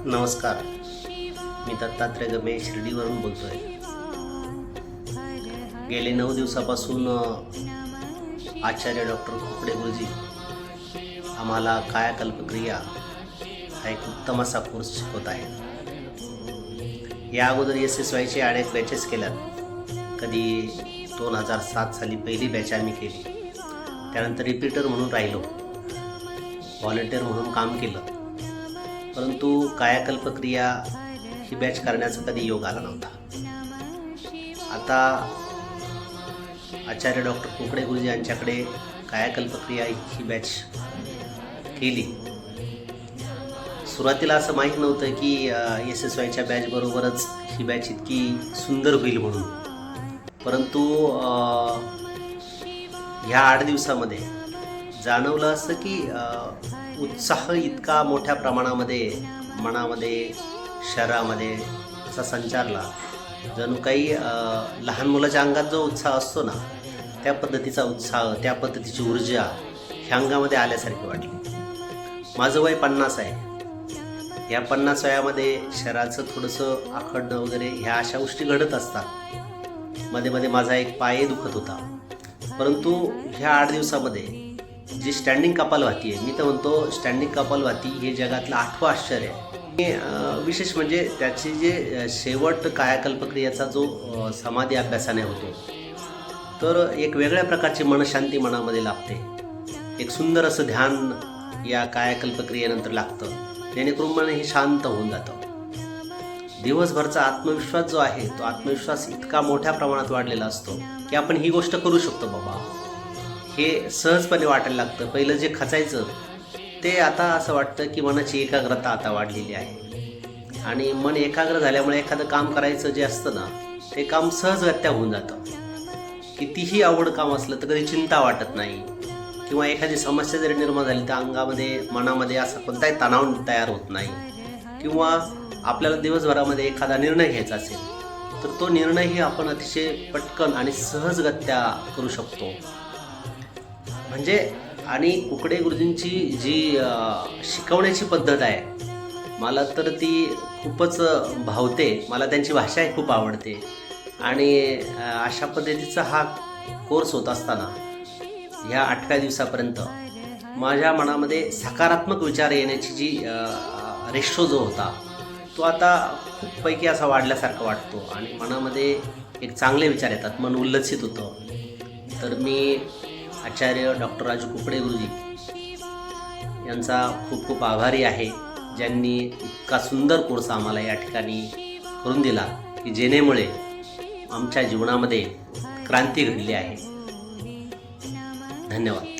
नमस्कार, मी दत्तात्रय गमे शिर्डीवरून बोलतोय। गेले 9 दिवसापासून आचार्य डॉक्टर कुकडे गुरुजी आम्हाला कायाकल्पक्रिया हा एक उत्तम असा कोर्स शिकवत आहेत। या अगोदर SSYचे अनेक बॅचेस केल्यात। कधी 2007 साली पहिली बॅच आम्ही केली, त्यानंतर रिपीटर म्हणून राहिलो, व्हॉलंटियर म्हणून काम केलं, परंतु कायाकल्पक्रिया ही बॅच करण्याचा कधी योग आला नव्हता। आता आचार्य डॉक्टर कुकडे गुरुजी यांच्याकडे कायाकल्पक्रिया ही बॅच केली। सुरुवातीला असं माहीत नव्हतं की SSYच्या बॅचबरोबरच ही बॅच इतकी सुंदर होईल म्हणून, परंतु ह्या 8 दिवसामध्ये जाणवलं असं की उत्साह इतका मोठ्या प्रमाणामध्ये मनामध्ये शरीरामध्ये असा संचारला, जणू काही लहान मुलाच्या अंगात जो उत्साह असतो ना, त्या पद्धतीचा उत्साह, त्या पद्धतीची ऊर्जा ह्या अंगामध्ये आल्यासारखी वाटली। माझं वय 50 आहे। या 50 वयामध्ये शरीराचं थोडंसं आखडणं वगैरे ह्या अशा गोष्टी घडत असतात। मध्ये मध्ये माझा एक पाय दुखत होता, परंतु ह्या 8 दिवसामध्ये जी स्टँडिंग कपालभाती आहे, मी तर म्हणतो स्टँडिंग कपालभाती हे जगातलं 8वं आश्चर्य आहे। विशेष म्हणजे त्याची जे शेवट कायाकल्पक्रियेचा जो समाधी अभ्यासाने होतो, तर एक वेगळ्या प्रकारची मनशांती मनामध्ये लाभते। एक सुंदर असं ध्यान या कायाकल्पक्रियेनंतर लागतं, जेणेकरून मन हे शांत होऊन जातं। दिवसभरचा आत्मविश्वास जो आहे, तो आत्मविश्वास इतका मोठ्या प्रमाणात वाढलेला असतो की आपण ही गोष्ट करू शकतो बाबा, हे सहजपणे वाटायला लागतं। पहिलं जे खचायचं ते आता असं वाटतं की मनाची एकाग्रता आता वाढलेली आहे, आणि मन एकाग्र झाल्यामुळे एखादं काम करायचं जे असतं ना, ते काम सहजगत्या होऊन जातं। कितीही अवघड काम असलं तर कधी चिंता वाटत नाही, किंवा एखादी समस्या जरी निर्माण झाली तर अंगामध्ये मनामध्ये असा कोणताही तणाव तयार होत नाही, किंवा आपल्याला दिवसभरामध्ये एखादा निर्णय घ्यायचा असेल तर तो निर्णयही आपण अतिशय पटकन आणि सहजगत्या करू शकतो। म्हणजे आणि कुकडे गुरुजींची जी शिकवण्याची पद्धत आहे, मला तर ती खूपच भावते। मला त्यांची भाषाही खूप आवडते, आणि अशा पद्धतीचा हा कोर्स होत असताना ह्या 8व्या दिवसापर्यंत माझ्या मनामध्ये सकारात्मक विचार येण्याची जी रेशो जो होता, तो आता खूप पैकी असा वाढल्यासारखा वाटतो, आणि मनामध्ये एक चांगले विचार येतात, मन उल्लसित होतं। तर मी आचार्य डॉक्टर राजू कुकडे गुरुजी यांचा खूप खूप आभारी आहे, ज्यांनी इतका सुंदर कोर्स आम्हाला या ठिकाणी करून दिला की जेणेमुळे आमच्या जीवनामध्ये क्रांती घडली आहे। धन्यवाद।